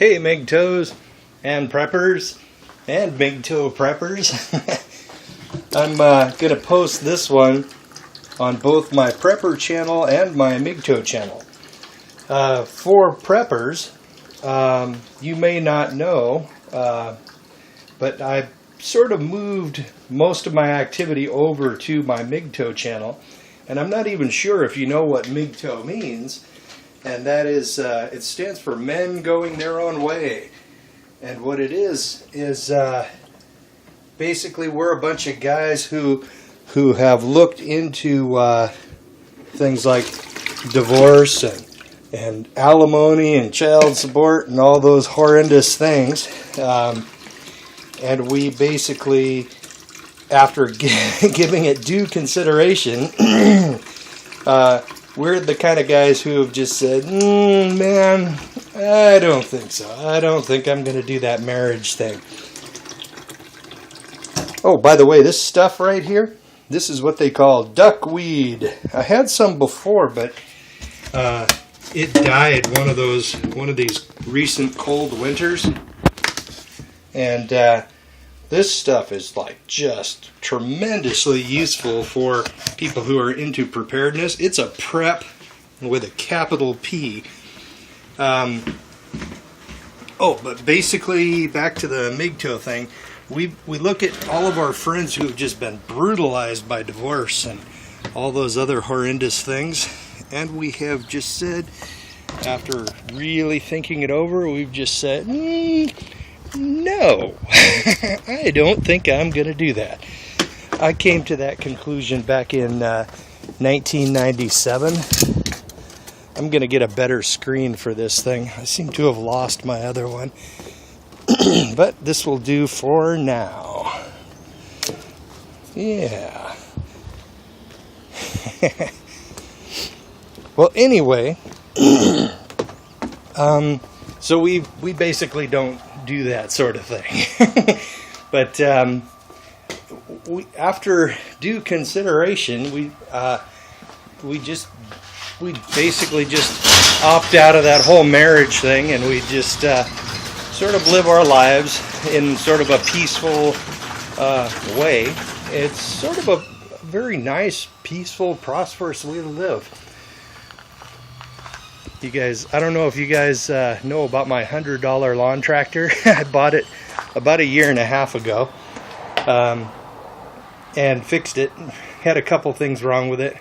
Hey MGTOWs and preppers and MGTOW preppers. I'm going to post this one on both my prepper channel and my MGTOW channel. For preppers, you may not know, but I sort of moved most of my activity over to my MGTOW channel, and I'm not even sure if you know what MGTOW means. And that is, it stands for Men Going Their Own Way. And what it is basically we're a bunch of guys who have looked into things like divorce and alimony and child support and all those horrendous things. And we basically, after giving it due consideration, we're the kind of guys who have just said, man, I don't think so. I don't think I'm going to do that marriage thing. Oh, by the way, this stuff right here, this is what they call duckweed. I had some before, but it died one of these recent cold winters. And this stuff is like just tremendously useful for people who are into preparedness. It's a prep with a capital P. But basically, back to the MGTOW thing, we look at all of our friends who have just been brutalized by divorce and all those other horrendous things, and we have just said, after really thinking it over, we've just said, no, I don't think I'm going to do that. I came to that conclusion back in 1997. I'm going to get a better screen for this thing. I seem to have lost my other one. But this will do for now. Yeah. Well, anyway, so we basically don't do that sort of thing. But after due consideration, we basically just opt out of that whole marriage thing, and we just sort of live our lives in sort of a peaceful way. It's sort of a very nice, peaceful, prosperous way to live. You guys, I don't know if you guys know about my $100 lawn tractor. I bought it about a year and a half ago and fixed it. Had a couple things wrong with it.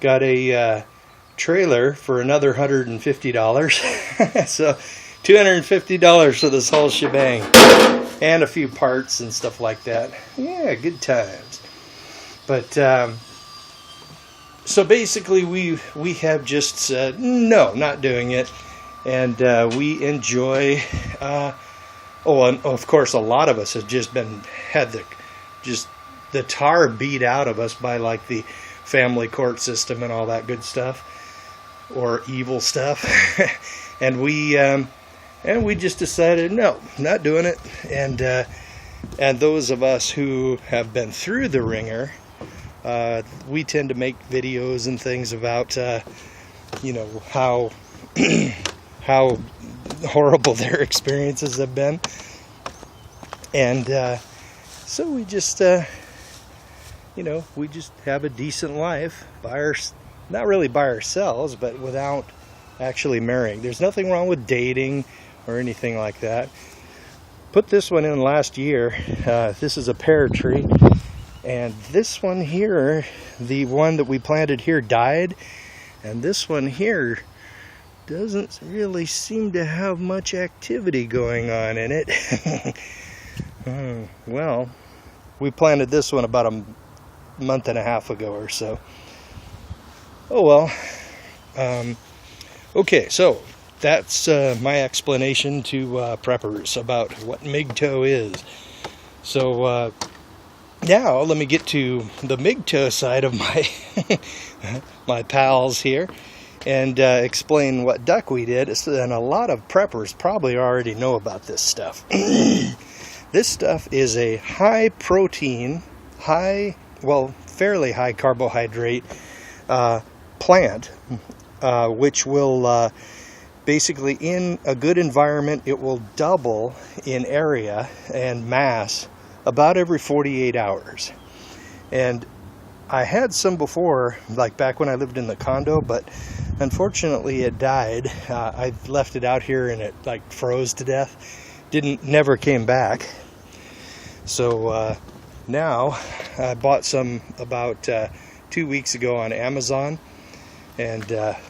Got a trailer for another $150. So $250 for this whole shebang. And a few parts and stuff like that. Yeah, good times. But so basically, we have just said no, not doing it, and we enjoy. And of course, a lot of us have just had the tar beat out of us by like the family court system and all that good stuff, or evil stuff, and we just decided no, not doing it, and those of us who have been through the ringer. We tend to make videos and things about, how how horrible their experiences have been, and so we just, we just have a decent life not really by ourselves, but without actually marrying. There's nothing wrong with dating or anything like that. Put this one in last year. This is a pear tree. And this one here, the one that we planted here, died. And this one here doesn't really seem to have much activity going on in it. Well, we planted this one about a month and a half ago or so. Oh well. Okay, so that's my explanation to preppers about what MGTOW is. So, now, let me get to the MGTOW side of my my pals here and explain what duckweed is. And a lot of preppers probably already know about this stuff. This stuff is a high protein, fairly high carbohydrate plant, which will basically in a good environment, it will double in area and mass about every 48 hours. And I had some before, like back when I lived in the condo, but unfortunately it died. I left it out here and it like froze to death. Never came back. So now I bought some about 2 weeks ago on Amazon and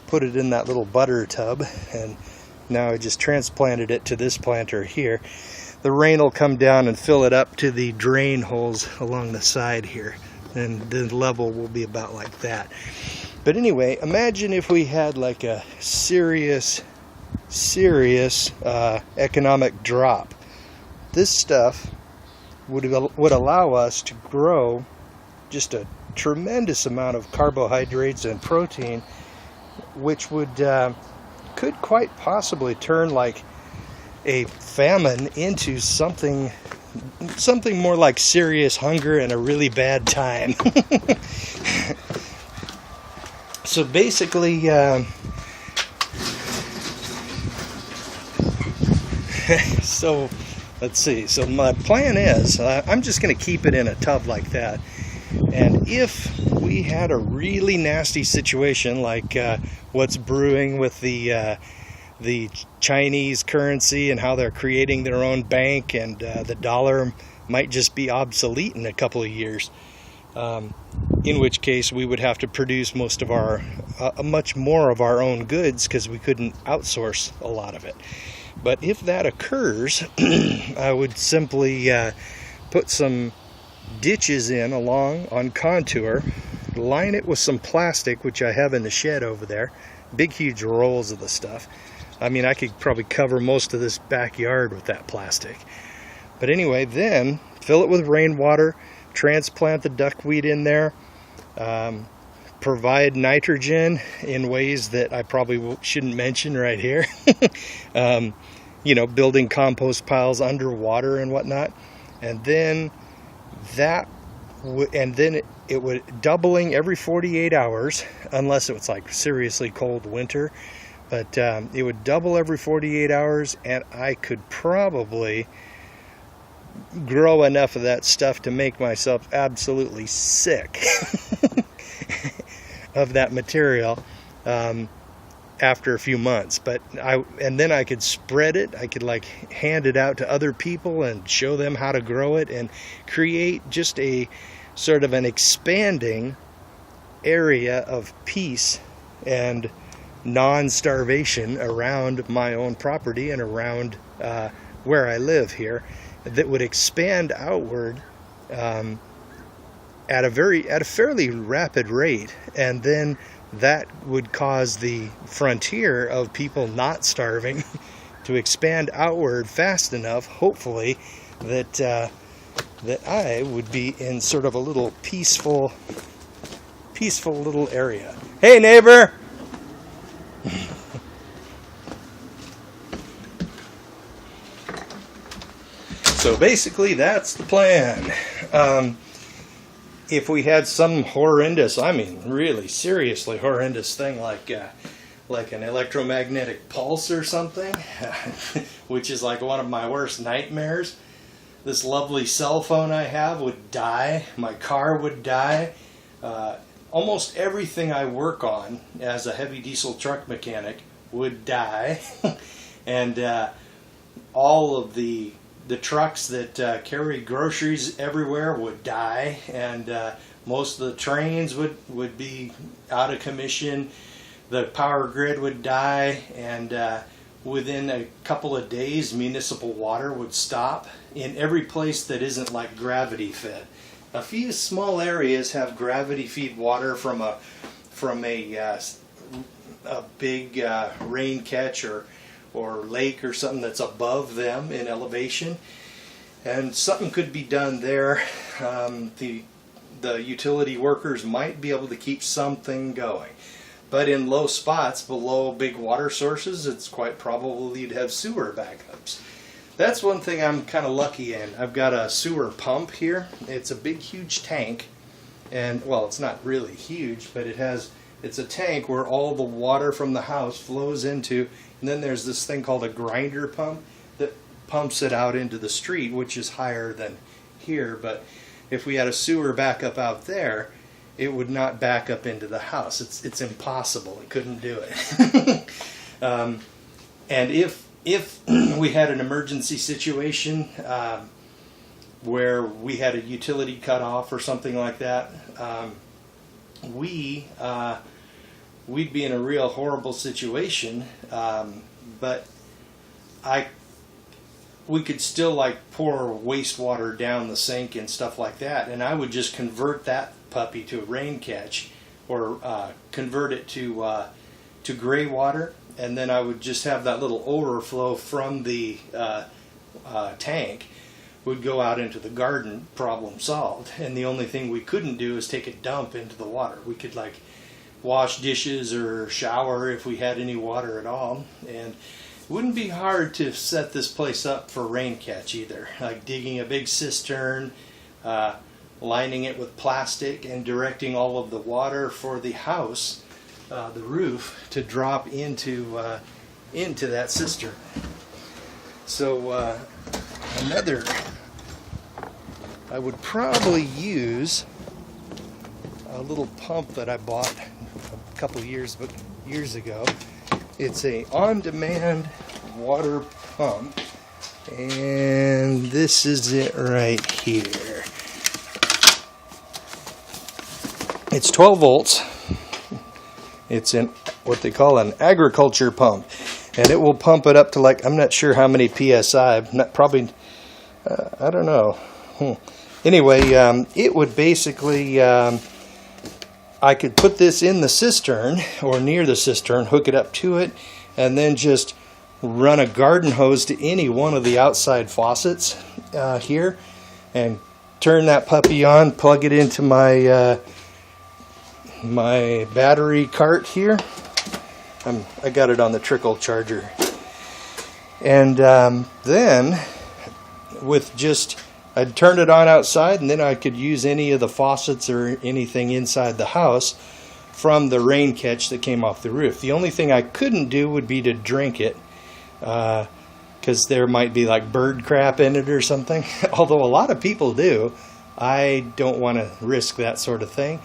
put it in that little butter tub, and now I just transplanted it to this planter here. The rain will come down and fill it up to the drain holes along the side here, and the level will be about like that. But anyway, imagine if we had like a serious economic drop. This stuff would allow us to grow just a tremendous amount of carbohydrates and protein, which would could quite possibly turn like a famine into something more like serious hunger and a really bad time. So basically, so let's see. So my plan is, I'm just going to keep it in a tub like that. And if we had a really nasty situation like what's brewing with the Chinese currency and how they're creating their own bank, and the dollar might just be obsolete in a couple of years, in which case we would have to produce much more of our own goods because we couldn't outsource a lot of it. But if that occurs, I would simply put some ditches in along on contour, line it with some plastic, which I have in the shed over there, big huge rolls of the stuff. I mean, I could probably cover most of this backyard with that plastic. But anyway, then fill it with rainwater, transplant the duckweed in there, provide nitrogen in ways that I probably shouldn't mention right here. Building compost piles underwater and whatnot, and then it would doubling every 48 hours, unless it was like seriously cold winter. But it would double every 48 hours, and I could probably grow enough of that stuff to make myself absolutely sick of that material after a few months. And then I could spread it. I could like hand it out to other people and show them how to grow it and create just a sort of an expanding area of peace and non-starvation around my own property and around where I live here, that would expand outward at a fairly rapid rate, and then that would cause the frontier of people not starving to expand outward fast enough, hopefully, that I would be in sort of a little peaceful little area. Hey, neighbor! So basically, that's the plan. If we had some horrendous, I mean really seriously horrendous thing like an electromagnetic pulse or something, which is like one of my worst nightmares, this lovely cell phone I have would die, my car would die, almost everything I work on as a heavy diesel truck mechanic would die, and all of the trucks that carry groceries everywhere would die, and most of the trains would be out of commission, the power grid would die, and within a couple of days municipal water would stop in every place that isn't like gravity fed. A few small areas have gravity feed water from a big rain catch or lake or something that's above them in elevation, and something could be done there. The utility workers might be able to keep something going, but in low spots below big water sources, it's quite probable you'd have sewer backups. That's one thing I'm kind of lucky in. I've got a sewer pump here. It's a big huge tank, and well, it's not really huge, but it has It's a tank where all the water from the house flows into, and then there's this thing called a grinder pump that pumps it out into the street, which is higher than here. But if we had a sewer backup out there, it would not back up into the house. It's impossible. It couldn't do it. And if we had an emergency situation where we had a utility cut off or something like that, we'd be in a real horrible situation. But we could still like pour wastewater down the sink and stuff like that, and I would just convert that puppy to a rain catch, or convert it to gray water, and then I would just have that little overflow from the tank would go out into the garden, problem solved. And the only thing we couldn't do is take a dump into the water. We could like wash dishes or shower if we had any water at all, and it wouldn't be hard to set this place up for rain catch either, like digging a big cistern, lining it with plastic, and directing all of the water for the house, the roof, to drop into that cistern. So another, I would probably use a little pump that I bought a couple years ago. It's a on-demand water pump, and this is it right here. It's 12 volts. It's in what they call an agriculture pump, and it will pump it up to, like, I'm not sure how many psi. Probably, I don't know. Anyway, it would basically, I could put this in the cistern or near the cistern, hook it up to it, and then just run a garden hose to any one of the outside faucets here, and turn that puppy on, plug it into my my battery cart here. I got it on the trickle charger, and then with just, I'd turn it on outside, and then I could use any of the faucets or anything inside the house from the rain catch that came off the roof. The only thing I couldn't do would be to drink it, because there might be like bird crap in it or something. Although a lot of people do. I don't want to risk that sort of thing.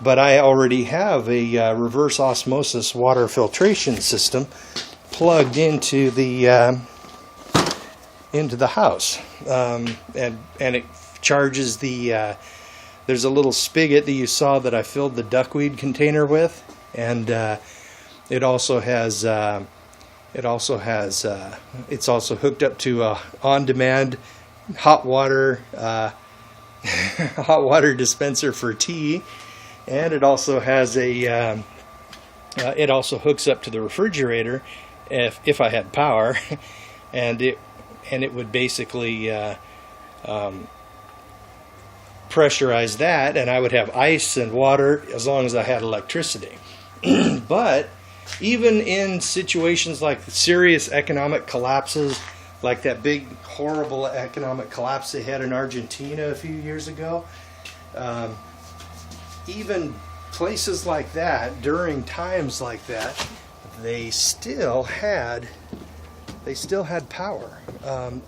But I already have a reverse osmosis water filtration system plugged into the house, and it charges the. There's a little spigot that you saw that I filled the duckweed container with, and it also has. It's also hooked up to a on-demand hot water hot water dispenser for tea. And it also has a. It also hooks up to the refrigerator, if I had power, and it would basically pressurize that, and I would have ice and water as long as I had electricity. But even in situations like serious economic collapses, like that big horrible economic collapse they had in Argentina a few years ago. Even places like that, during times like that, they still had power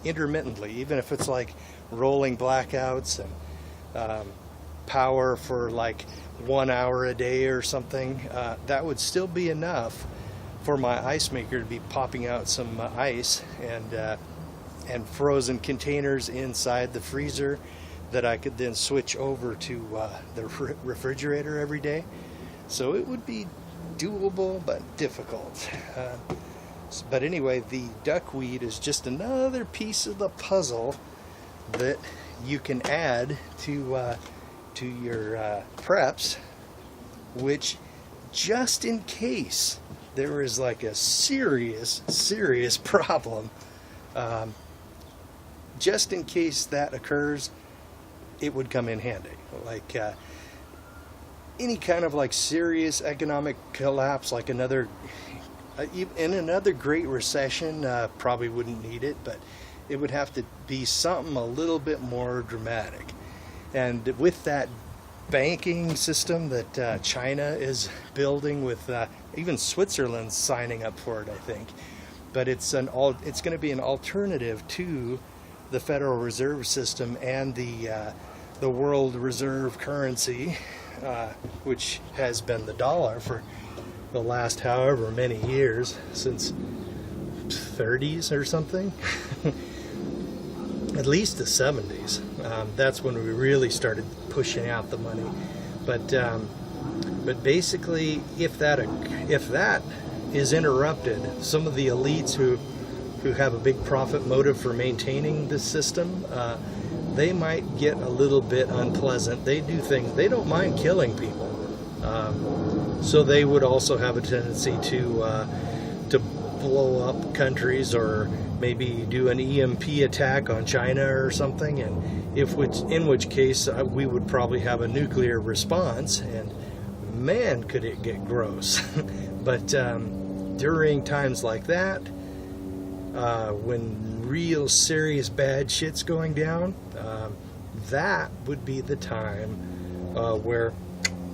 intermittently, even if it's like rolling blackouts and power for like 1 hour a day or something. That would still be enough for my ice maker to be popping out some ice and frozen containers inside the freezer that I could then switch over to the refrigerator every day. So it would be doable, but difficult. But anyway, the duckweed is just another piece of the puzzle that you can add to your preps, which, just in case there is like a serious problem, just in case that occurs, it would come in handy. Like any kind of like serious economic collapse, like in another Great Recession, probably wouldn't need it, but it would have to be something a little bit more dramatic. And with that banking system that China is building, with even Switzerland signing up for it, I think. But it's going to be an alternative to the Federal Reserve System and the world reserve currency, which has been the dollar for the last however many years, since 30s or something. At least the 70s. That's when we really started pushing out the money. But basically, if that is interrupted, some of the elites who have a big profit motive for maintaining the system, they might get a little bit unpleasant. They do things. They don't mind killing people. So they would also have a tendency to blow up countries, or maybe do an EMP attack on China or something, and in which case we would probably have a nuclear response, and man, could it get gross. But during times like that, when real serious bad shit's going down, that would be the time where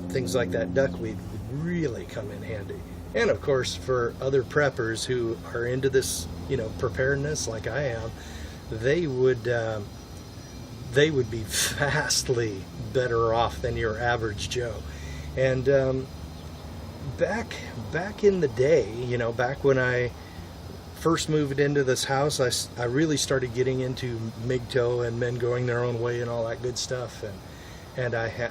things like that duckweed would really come in handy. And of course, for other preppers who are into this, preparedness like I am, they would be vastly better off than your average Joe. And back in the day, back when I first moved into this house, I really started getting into MGTOW and men going their own way and all that good stuff. And I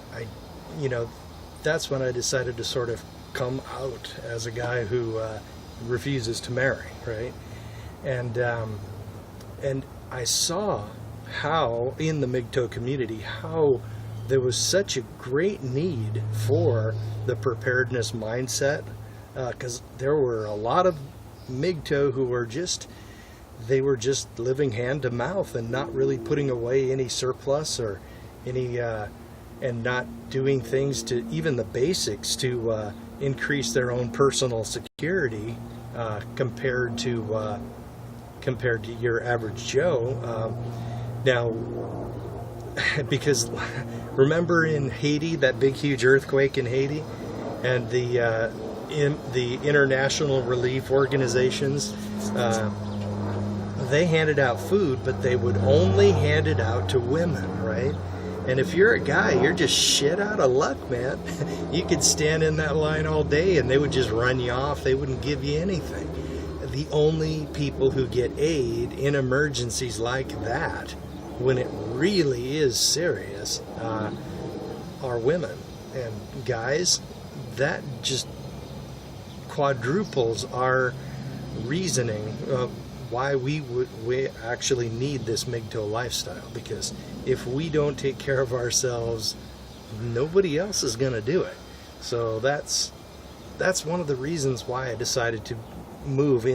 that's when I decided to sort of come out as a guy who refuses to marry, right? And I saw how in the MGTOW community, how there was such a great need for the preparedness mindset, because there were a lot of MGTOW who were just living hand to mouth and not really putting away any surplus or any and not doing things to even the basics to increase their own personal security compared to your average Joe. Now, because remember in Haiti, that big huge earthquake in Haiti, and the international relief organizations, they handed out food, but they would only hand it out to women, right? And if you're a guy, you're just shit out of luck, man. You could stand in that line all day and they would just run you off. They wouldn't give you anything. The only people who get aid in emergencies like that, when it really is serious, are women. And guys, that just quadruples our reasoning of why we actually need this MGTOW lifestyle, because if we don't take care of ourselves, nobody else is going to do it. So that's one of the reasons why I decided to move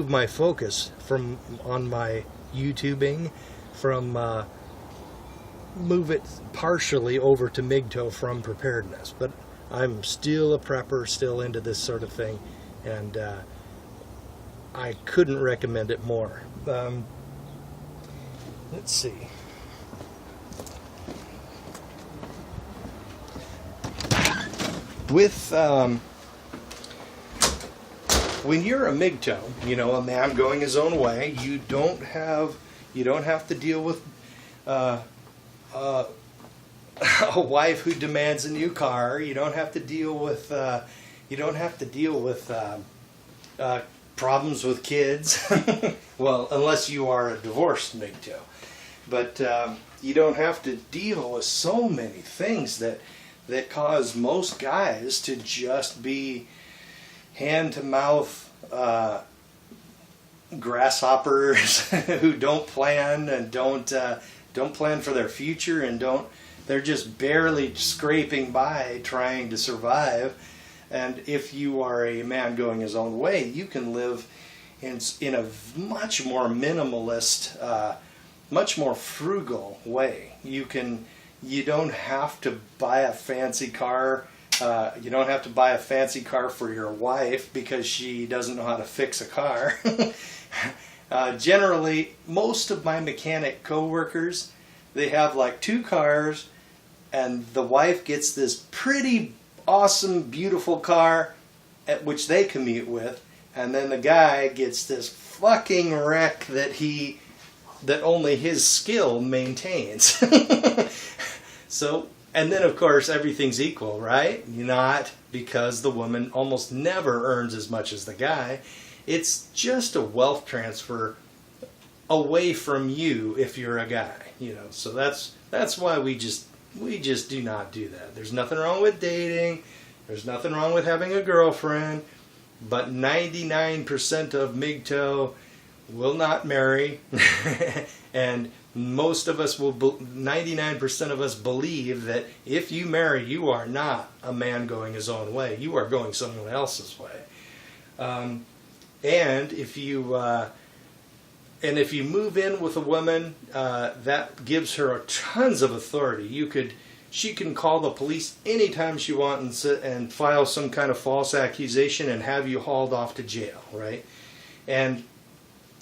my focus on my YouTubing, move it partially over to MGTOW from preparedness. But I'm still a prepper, still into this sort of thing, and I couldn't recommend it more. Let's see. With when you're a MGTOW, a man going his own way, you don't have to deal with a wife who demands a new car. You don't have to deal with problems with kids. Well, unless you are a divorced MGTOW. But you don't have to deal with so many things that cause most guys to just be hand-to-mouth grasshoppers who don't plan and don't plan for their future, and they're just barely scraping by trying to survive. And if you are a man going his own way, you can live in a much more minimalist, much more frugal way. You don't have to buy a fancy car. You don't have to buy a fancy car for your wife because she doesn't know how to fix a car. Generally, most of my mechanic co-workers, they have like 2 cars, and the wife gets this pretty awesome, beautiful car at which they commute with, and then the guy gets this fucking wreck that only his skill maintains. So, and then of course everything's equal, right? Not because the woman almost never earns as much as the guy. It's just a wealth transfer away from you if you're a guy, So that's why we just do not do that. There's nothing wrong with dating. There's nothing wrong with having a girlfriend. But 99% of MGTOW will not marry. And most of us 99% of us believe that if you marry, you are not a man going his own way. You are going someone else's way. And if you move in with a woman, that gives her tons of authority. She can call the police anytime she wants and file some kind of false accusation and have you hauled off to jail, right? And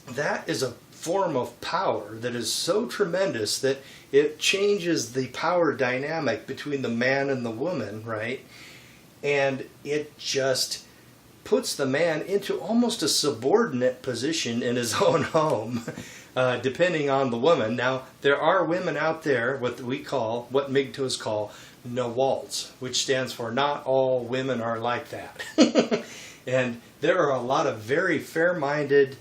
that is a form of power that is so tremendous that it changes the power dynamic between the man and the woman, right? And it just puts the man into almost a subordinate position in his own home, depending on the woman. Now, there are women out there, what MGTOWs call no walls, which stands for not all women are like that. And there are a lot of very fair-minded,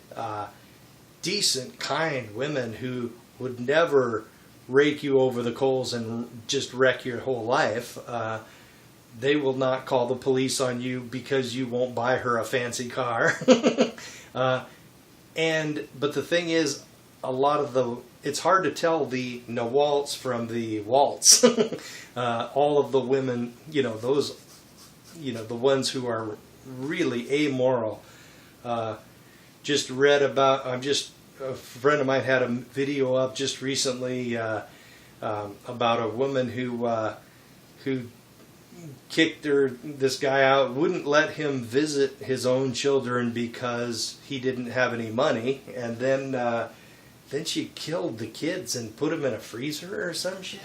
decent, kind women who would never rake you over the coals and just wreck your whole life. They will not call the police on you because you won't buy her a fancy car. But the thing is, it's hard to tell the no waltz from the waltz. All of the women, the ones who are really amoral. Just read about, a friend of mine had a video up just recently about a woman who kicked this guy out, wouldn't let him visit his own children because he didn't have any money, and then she killed the kids and put them in a freezer or some shit.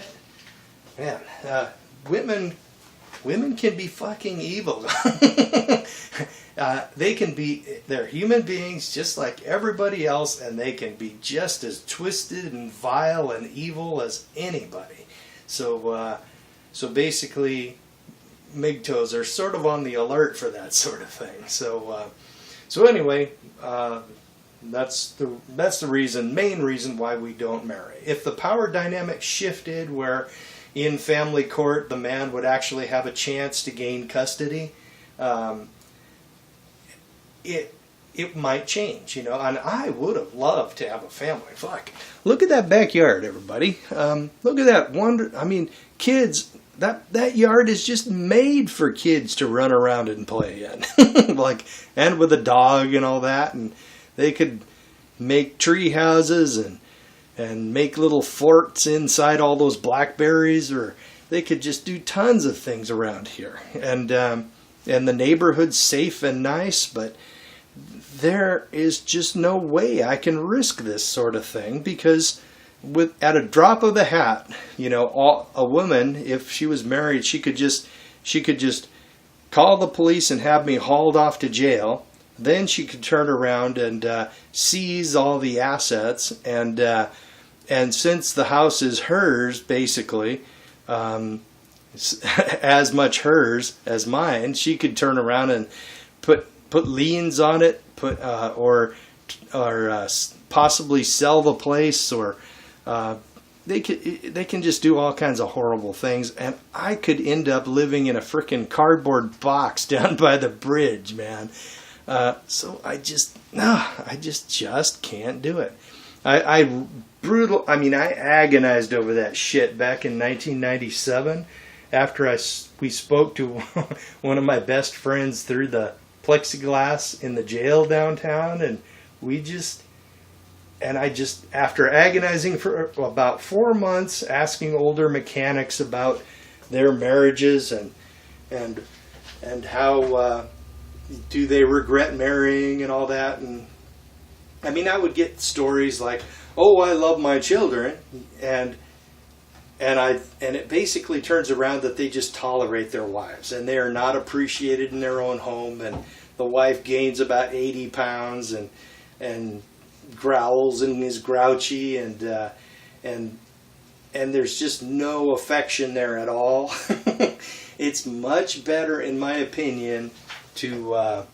Man, women can be fucking evil. They're human beings just like everybody else, and they can be just as twisted and vile and evil as anybody. So basically, MGTOWs are sort of on the alert for that sort of thing. So anyway, that's the main reason why we don't marry. If the power dynamic shifted where in family court the man would actually have a chance to gain custody, it might change, and I would have loved to have a family. Fuck. Look at that backyard, everybody. Look at that kids. That yard is just made for kids to run around and play in. And with a dog and all that, and they could make tree houses and make little forts inside all those blackberries, or they could just do tons of things around here. And the neighborhood's safe and nice, but there is just no way I can risk this sort of thing, because at a drop of the hat, a woman, if she was married, she could just call the police and have me hauled off to jail. Then she could turn around and seize all the assets, and since the house is hers, basically, as much hers as mine, she could turn around and put liens on it, or possibly sell the place, or they can just do all kinds of horrible things, and I could end up living in a frickin' cardboard box down by the bridge, man. So I just can't do it. I agonized over that shit back in 1997 after we spoke to one of my best friends through the plexiglass in the jail downtown, and after agonizing for about 4 months, asking older mechanics about their marriages and how do they regret marrying and all that, and I would get stories like, "Oh, I love my children," and and it basically turns around that they just tolerate their wives, and they are not appreciated in their own home, and the wife gains about 80 pounds and growls and is grouchy, and there's just no affection there at all. It's much better, in my opinion, to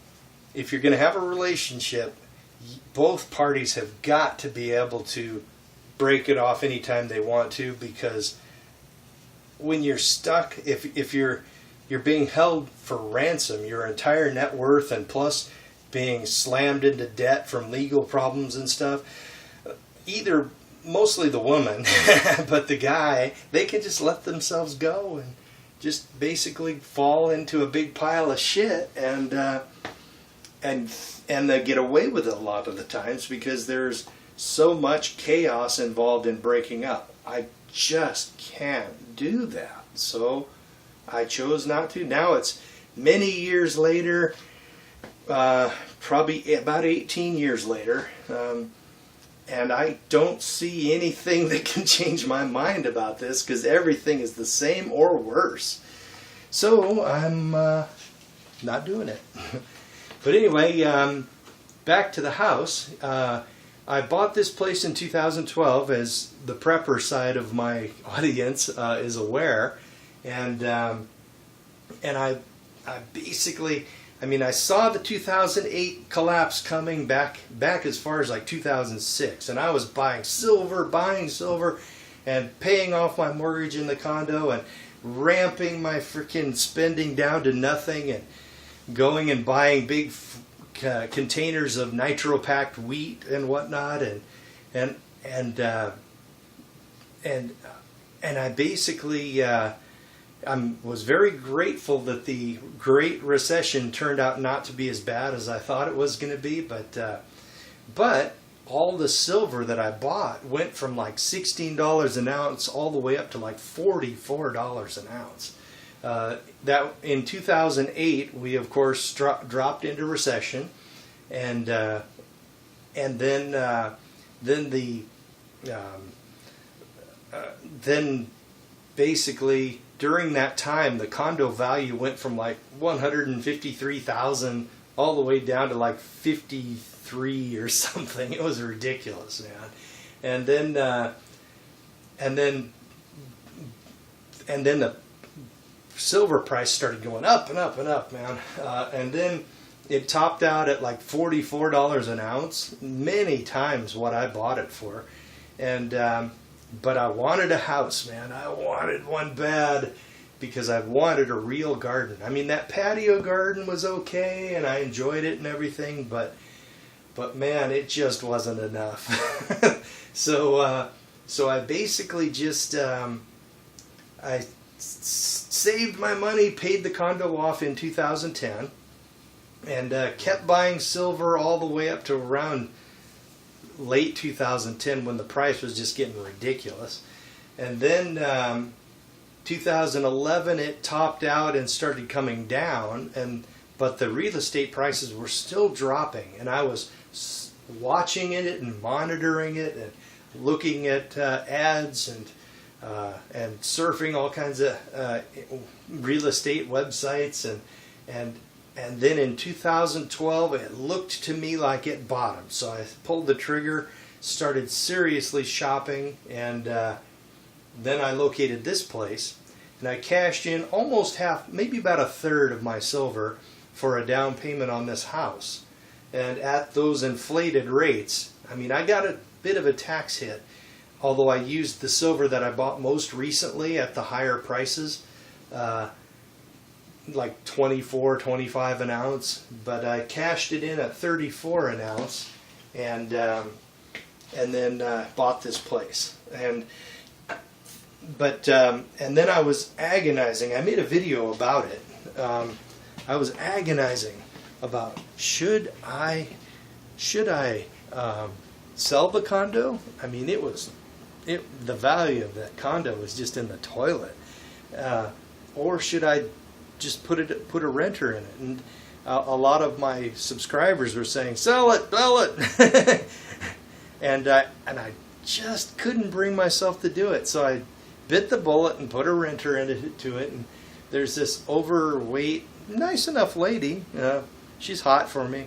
if you're going to have a relationship, both parties have got to be able to break it off anytime they want to, because when you're stuck, if you're being held for ransom, your entire net worth, and plus being slammed into debt from legal problems and stuff, either mostly the woman, but the guy, they can just let themselves go and just basically fall into a big pile of shit, and they get away with it a lot of the times because there's so much chaos involved in breaking up. I just can't do that, so I chose not to. Now it's many years later, probably about 18 years later, and I don't see anything that can change my mind about this, because everything is the same or worse. So I'm not doing it. But anyway, back to the house. I bought this place in 2012, as the prepper side of my audience is aware, and I basically, I mean, I saw the 2008 collapse coming back as far as like 2006, and I was buying silver, and paying off my mortgage in the condo, and ramping my freaking spending down to nothing, and going and buying big containers of nitro-packed wheat and whatnot, and I basically was very grateful that the Great Recession turned out not to be as bad as I thought it was going to be, but all the silver that I bought went from like $16 an ounce all the way up to like $44 an ounce. That in 2008 we of course dropped into recession, and then basically during that time the condo value went from like $153,000 all the way down to like 53 or something. It was ridiculous, man. And then the silver price started going up and up and up, man. And then it topped out at like $44 an ounce, many times what I bought it for. And but I wanted a house, man. I wanted one bad, because I wanted a real garden. I mean, that patio garden was okay, and I enjoyed it and everything, but man, it just wasn't enough. So I basically just I saved my money, paid the condo off in 2010, and kept buying silver all the way up to around late 2010, when the price was just getting ridiculous. And then 2011 it topped out and started coming down, but the real estate prices were still dropping, and I was watching it and monitoring it and looking at ads and surfing all kinds of real estate websites, and then in 2012 it looked to me like it bottomed. So I pulled the trigger, started seriously shopping, and then I located this place, and I cashed in almost half, maybe about a third of my silver for a down payment on this house. And at those inflated rates, I mean, I got a bit of a tax hit, although I used the silver that I bought most recently at the higher prices, like $24, $25 an ounce, but I cashed it in at $34 an ounce, and then bought this place. And then I was agonizing. I made a video about it. I was agonizing about should I sell the condo? I mean, the value of that condo was just in the toilet, or should I just put a renter in it? And a lot of my subscribers were saying, sell it. and I just couldn't bring myself to do it. So bit the bullet and put a renter into it. And there's this overweight, nice enough lady. She's hot for me.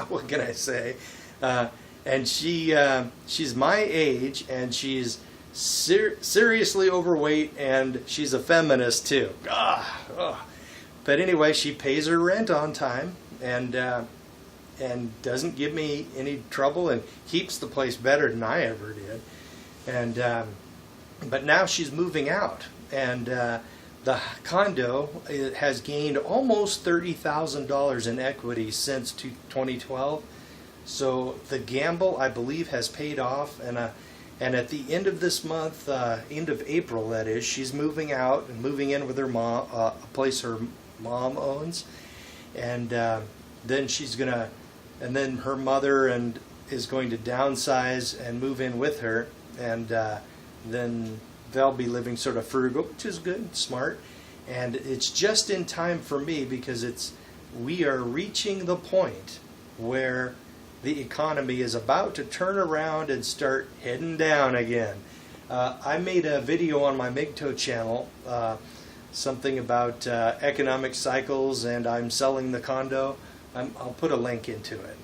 What can I say? And she's my age, and she's seriously overweight, and she's a feminist too. But anyway, she pays her rent on time, and doesn't give me any trouble, and keeps the place better than I ever did. And but now she's moving out, and the condo has gained almost $30,000 in equity since 2012. So the gamble, I believe, has paid off, and at the end of this month, end of April that is, she's moving out and moving in with her mom, a place her mom owns, and then then her mother is going to downsize and move in with her, and then they'll be living sort of frugal, which is good, smart, and it's just in time for me because we are reaching the point where the economy is about to turn around and start heading down again. I made a video on my MGTOW channel, something about economic cycles, and I'm selling the condo. I'll put a link into it.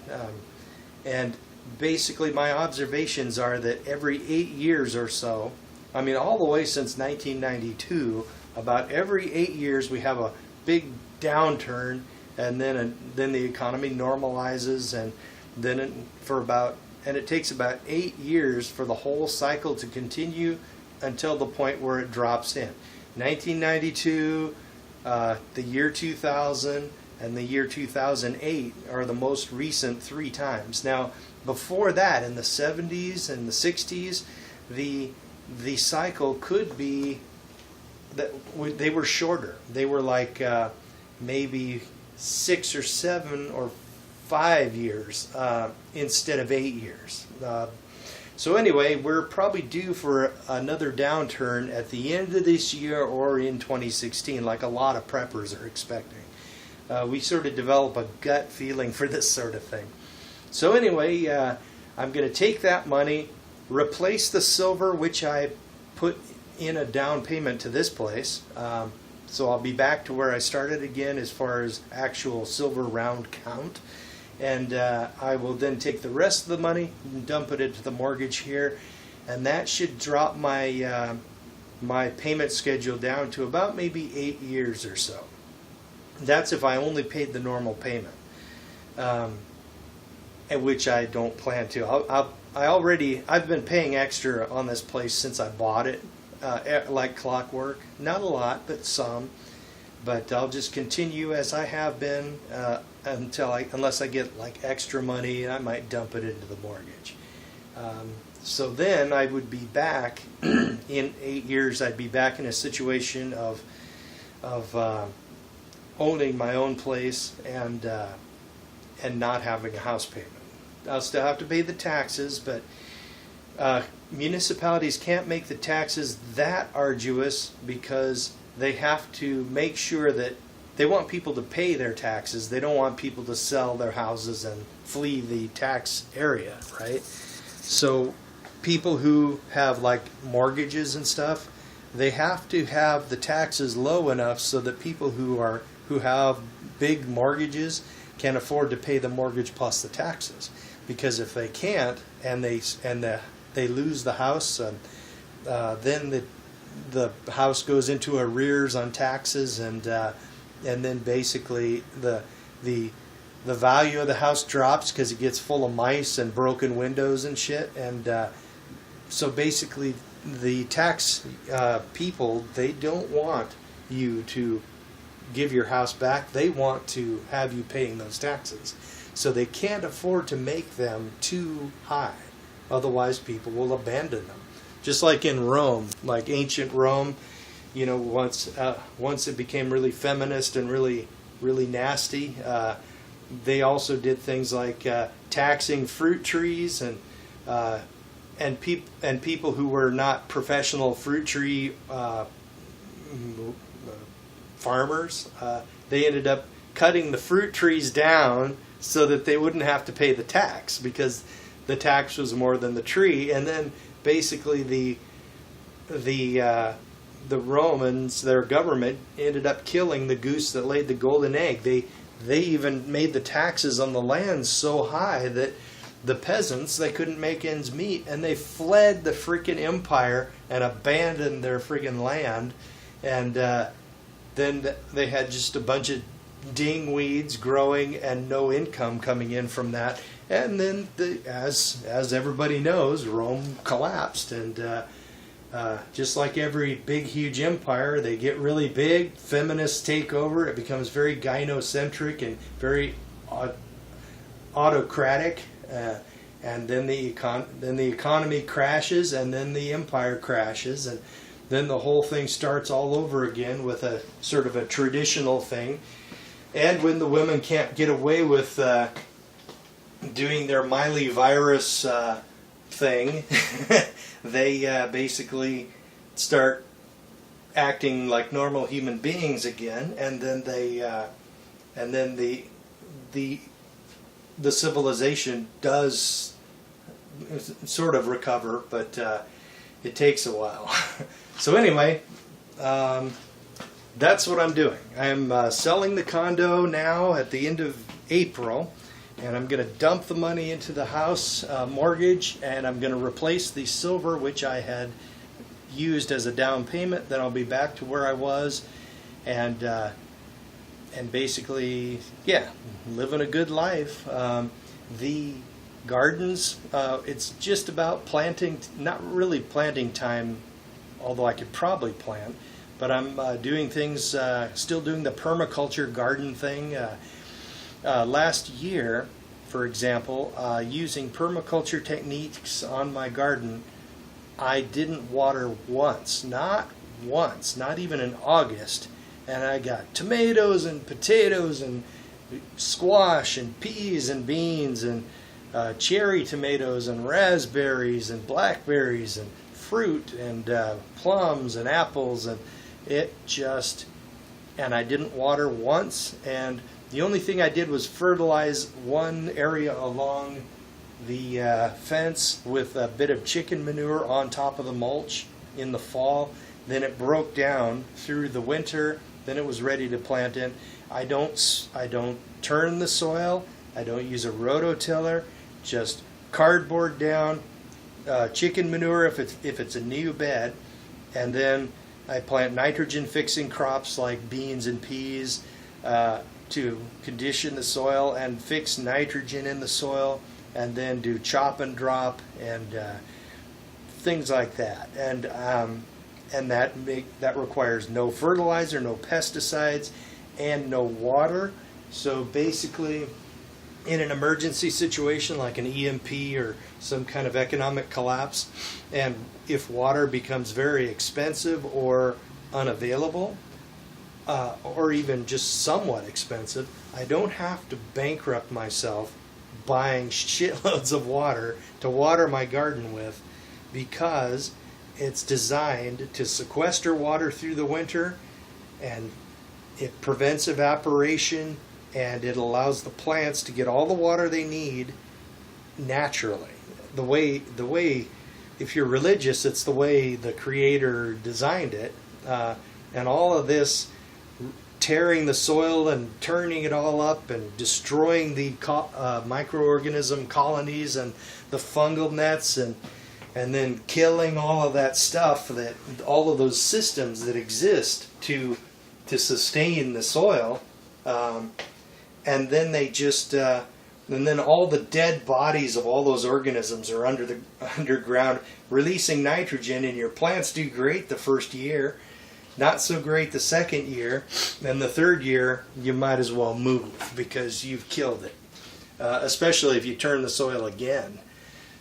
And basically my observations are that every 8 years or so, I mean all the way since 1992, about every 8 years we have a big downturn, and then the economy normalizes, and then it takes about 8 years for the whole cycle to continue until the point where it drops in. 1992, the year 2000, and the year 2008 are the most recent 3 times. Now, before that, in the 70s and the 60s, the cycle could be that they were shorter. They were like maybe 6 or 7 or 5 years instead of 8 years. So anyway, we're probably due for another downturn at the end of this year or in 2016, like a lot of preppers are expecting. We sort of develop a gut feeling for this sort of thing. So anyway, I'm going to take that money, replace the silver, which I put in a down payment to this place. So I'll be back to where I started again as far as actual silver round count. And I will then take the rest of the money and dump it into the mortgage here, and that should drop my my payment schedule down to about maybe 8 years or so. That's if I only paid the normal payment, and which I don't plan to. I've been paying extra on this place since I bought it, like clockwork. Not a lot, but some. But I'll just continue as I have been unless I get like extra money, I might dump it into the mortgage. So then I would be back in 8 years. I'd be back in a situation of owning my own place and not having a house payment. I'll still have to pay the taxes, but municipalities can't make the taxes that arduous because they have to make sure that they want people to pay their taxes. They don't want people to sell their houses and flee the tax area, right? So people who have like mortgages and stuff, they have to have the taxes low enough so that people who have big mortgages can afford to pay the mortgage plus the taxes. Because if they can't and they lose the house, then the house goes into arrears on taxes, and then basically the value of the house drops because it gets full of mice and broken windows and shit. And so basically the tax people, they don't want you to give your house back. They want to have you paying those taxes. So they can't afford to make them too high. Otherwise people will abandon them. Just like in Rome, like ancient Rome, you know, once it became really feminist and really nasty, they also did things like taxing fruit trees and people who were not professional fruit tree farmers. They ended up cutting the fruit trees down so that they wouldn't have to pay the tax because the tax was more than the tree, and then basically the Romans, their government, ended up killing the goose that laid the golden egg. They even made the taxes on the land so high that the peasants, they couldn't make ends meet, and they fled the freaking empire and abandoned their freaking land. And then they had just a bunch of dingweeds growing and no income coming in from that. And then, as everybody knows, Rome collapsed. And just like every big, huge empire, they get really big, feminists take over, it becomes very gynocentric and very autocratic. And then the economy crashes, and then the empire crashes, and then the whole thing starts all over again with a sort of a traditional thing. And when the women can't get away with doing their Miley virus thing, they basically start acting like normal human beings again, and then the civilization does sort of recover, but it takes a while. So anyway, that's what I'm doing. I'm selling the condo now at the end of April, and I'm going to dump the money into the house mortgage, and I'm going to replace the silver which I had used as a down payment. Then I'll be back to where I was, and basically, yeah, living a good life. The gardens, it's just about planting, not really planting time, although I could probably plant, but I'm doing things, still doing the permaculture garden thing. Last year, for example, using permaculture techniques on my garden, I didn't water once, not even in August. And I got tomatoes and potatoes and squash and peas and beans and cherry tomatoes and raspberries and blackberries and fruit and plums and apples, and and I didn't water once, and the only thing I did was fertilize one area along the fence with a bit of chicken manure on top of the mulch in the fall. Then it broke down through the winter. Then it was ready to plant in. I don't turn the soil. I don't use a rototiller. Just cardboard down, chicken manure if it's a new bed, and then I plant nitrogen fixing crops like beans and peas to condition the soil and fix nitrogen in the soil, and then do chop and drop and things like that. And that requires no fertilizer, no pesticides, and no water. So basically, in an emergency situation like an EMP or some kind of economic collapse, and if water becomes very expensive or unavailable, or even just somewhat expensive, I don't have to bankrupt myself buying shitloads of water to water my garden with, because it's designed to sequester water through the winter, and it prevents evaporation, and it allows the plants to get all the water they need naturally. The way, if you're religious, it's the way the Creator designed it. And all of this tearing the soil and turning it all up and destroying the microorganism colonies and the fungal nets, and then killing all of that stuff, that all of those systems that exist to sustain the soil, and then they just and then all the dead bodies of all those organisms are underground, releasing nitrogen, and your plants do great the first year, not so great the second year, and the third year you might as well move because you've killed it, especially if you turn the soil again.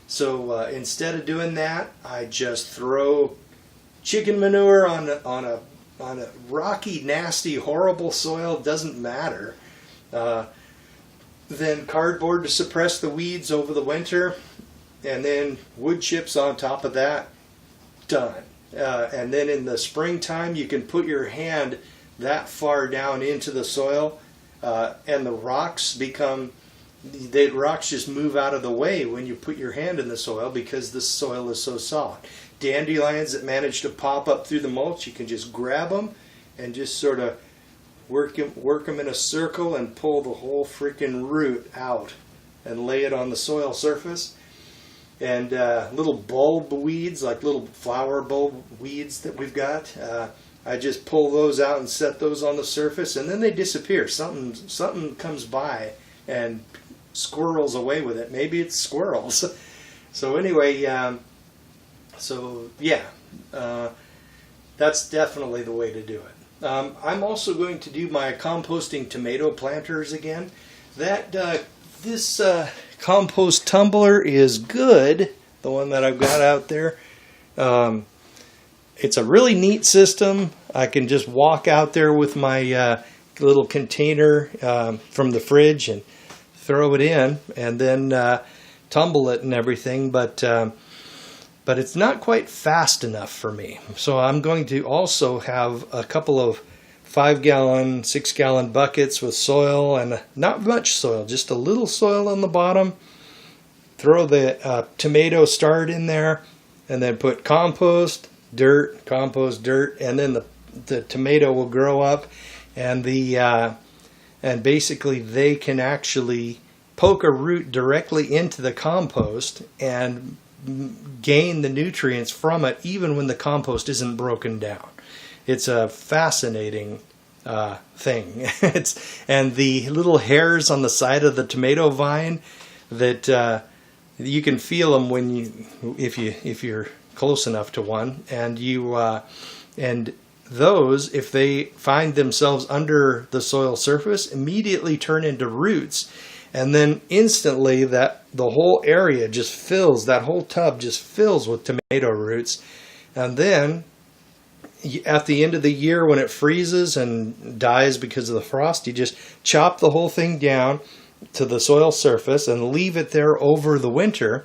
So instead of doing that, I just throw chicken manure on a rocky, nasty, horrible soil. Doesn't matter. Then cardboard to suppress the weeds over the winter, and then wood chips on top of that. Done. And then in the springtime, you can put your hand that far down into the soil, and the rocks become the rocks just move out of the way when you put your hand in the soil because the soil is so soft. Dandelions that manage to pop up through the mulch, you can just grab them and just sort of work them in a circle and pull the whole freaking root out and lay it on the soil surface. And little bulb weeds, like little flower bulb weeds that we've got, I just pull those out and set those on the surface, and then they disappear. Something comes by and squirrels away with it. Maybe it's squirrels. So anyway, that's definitely the way to do it. I'm also going to do my composting tomato planters again. This compost tumbler is good, the one that I've got out there. It's a really neat system. I can just walk out there with my little container from the fridge and throw it in, and then tumble it and everything. But it's not quite fast enough for me. So I'm going to also have a couple of 5-gallon, 6-gallon buckets with soil, and not much soil, just a little soil on the bottom. Throw the tomato start in there, and then put compost, dirt, and then the tomato will grow up, and and basically they can actually poke a root directly into the compost and gain the nutrients from it even when the compost isn't broken down. It's a fascinating thing. And the little hairs on the side of the tomato vine that you can feel them if you're close enough to one, and those, if they find themselves under the soil surface, immediately turn into roots, and then instantly the whole area just fills, that whole tub just fills with tomato roots. And then at the end of the year, when it freezes and dies because of the frost, you just chop the whole thing down to the soil surface and leave it there over the winter.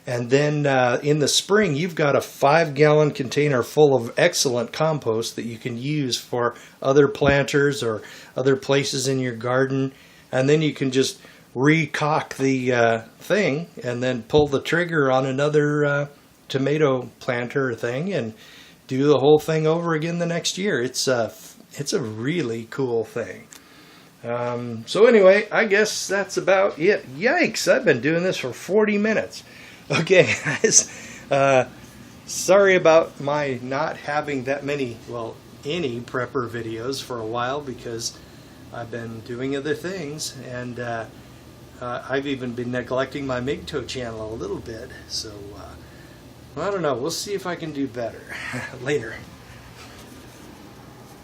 And then in the spring, you've got a 5-gallon container full of excellent compost that you can use for other planters or other places in your garden. And then you can just recock the thing and then pull the trigger on another tomato planter thing and do the whole thing over again the next year. It's a really cool thing. So anyway, I guess that's about it. Yikes, I've been doing this for 40 minutes. Okay, guys, sorry about my not having that many, any prepper videos for a while, because I've been doing other things, and I've even been neglecting my MGTOW channel a little bit, so I don't know, we'll see if I can do better later.